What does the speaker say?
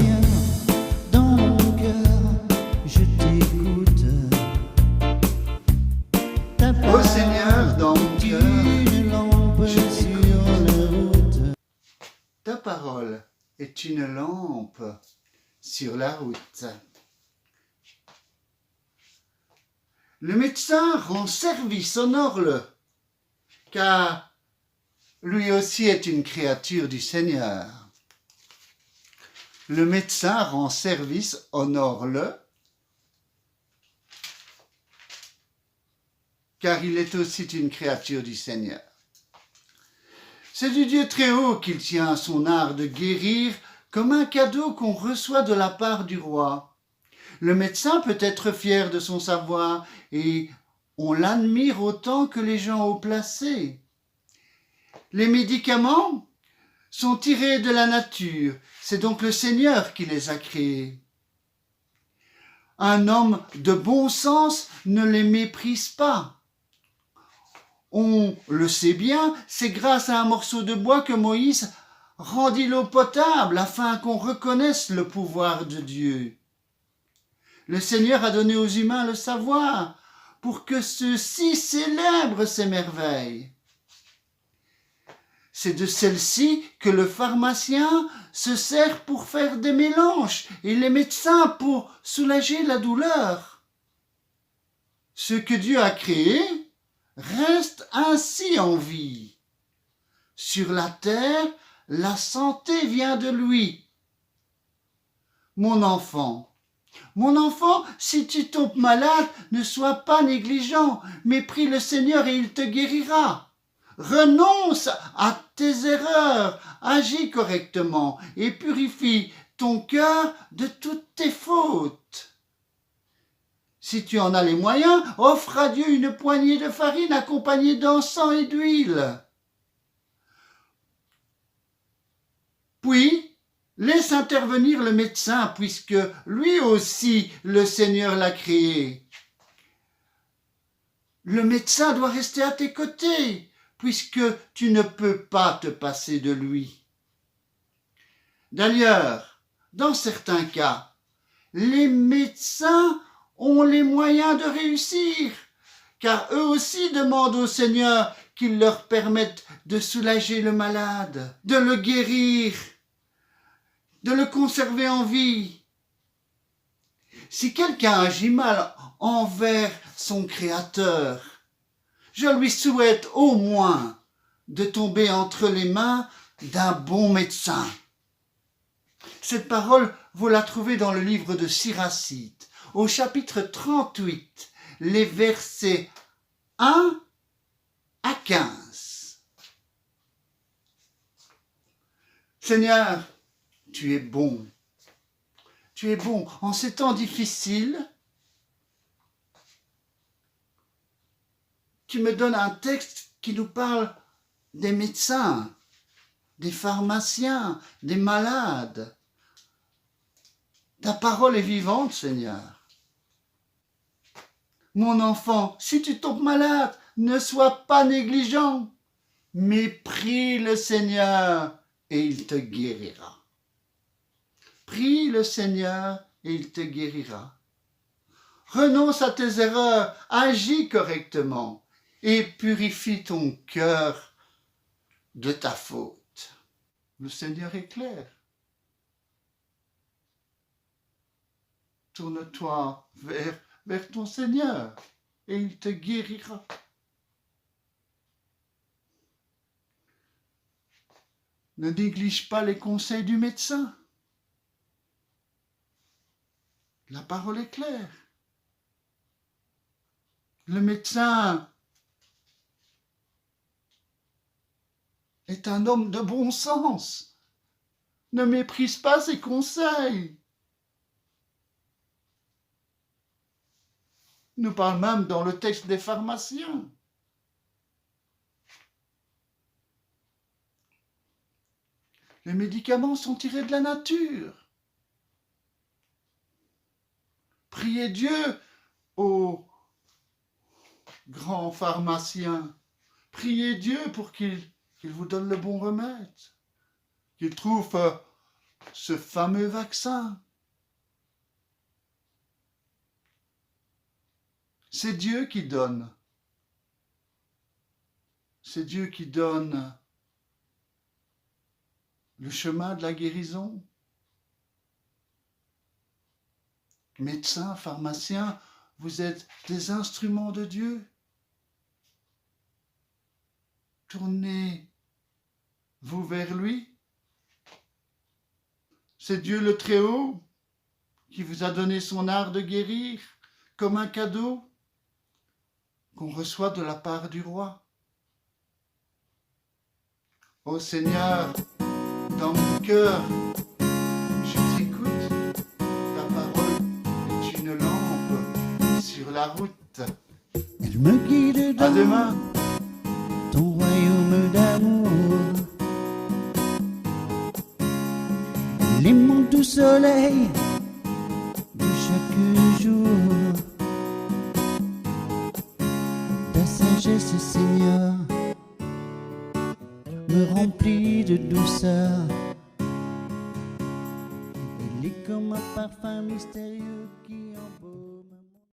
Seigneur, dans mon cœur, je t'écoute. Ta Ô Seigneur, dans mon cœur, une lampe je sur la route. ta parole est une lampe sur la route. Le médecin rend service, honore-le, car lui aussi est une créature du Seigneur. Le médecin rend service, honore-le, car il est aussi une créature du Seigneur. C'est du Dieu très haut qu'il tient son art de guérir comme un cadeau qu'on reçoit de la part du roi. Le médecin peut être fier de son savoir et on l'admire autant que les gens haut placés. Les médicaments sont tirés de la nature, c'est donc le Seigneur qui les a créés. Un homme de bon sens ne les méprise pas. On le sait bien, c'est grâce à un morceau de bois que Moïse rendit l'eau potable afin qu'on reconnaisse le pouvoir de Dieu. Le Seigneur a donné aux humains le savoir pour que ceux-ci célèbrent ses merveilles. C'est de celle-ci que le pharmacien se sert pour faire des mélanges et les médecins pour soulager la douleur. Ce que Dieu a créé reste ainsi en vie. Sur la terre, la santé vient de lui. Mon enfant, si tu tombes malade, ne sois pas négligent, mais prie le Seigneur et il te guérira. Renonce à tes erreurs, agis correctement et purifie ton cœur de toutes tes fautes. Si tu en as les moyens, offre à Dieu une poignée de farine accompagnée d'encens et d'huile. Puis, laisse intervenir le médecin, puisque lui aussi le Seigneur l'a créé. Le médecin doit rester à tes côtés, puisque tu ne peux pas te passer de lui. D'ailleurs, dans certains cas, les médecins ont les moyens de réussir, car eux aussi demandent au Seigneur qu'il leur permette de soulager le malade, de le guérir, de le conserver en vie. Si quelqu'un agit mal envers son Créateur, je lui souhaite au moins de tomber entre les mains d'un bon médecin. Cette parole, vous la trouvez dans le livre de Siracide, au chapitre 38, les versets 1 à 15. Seigneur, tu es bon. Tu es bon. En ces temps difficiles, tu me donnes un texte qui nous parle des médecins, des pharmaciens, des malades. Ta parole est vivante, Seigneur. Mon enfant, si tu tombes malade, ne sois pas négligent, mais prie le Seigneur et il te guérira. Prie le Seigneur et il te guérira. Renonce à tes erreurs, agis correctement et purifie ton cœur de ta faute. Le Seigneur est clair. Tourne-toi vers ton Seigneur et il te guérira. Ne néglige pas les conseils du médecin. La parole est claire. Le médecin est un homme de bon sens. Ne méprise pas ses conseils. Il nous parle même dans le texte des pharmaciens. Les médicaments sont tirés de la nature. Priez Dieu aux grands pharmaciens. Priez Dieu pour qu'il vous donne le bon remède. Qu'il trouve ce fameux vaccin. C'est Dieu qui donne. C'est Dieu qui donne le chemin de la guérison. Médecins, pharmaciens, vous êtes des instruments de Dieu. Tournez-vous vers lui. C'est Dieu le Très-Haut qui vous a donné son art de guérir comme un cadeau qu'on reçoit de la part du roi. Ô Seigneur, dans mon cœur, je t'écoute. Ta parole est une lampe sur la route. Elle me guide À dans demain. ton royaume d'amour. Elle est mon doux soleil de chaque jour. Ta sagesse, Seigneur, me remplit de douceur. Elle est comme un parfum mystérieux qui embaume.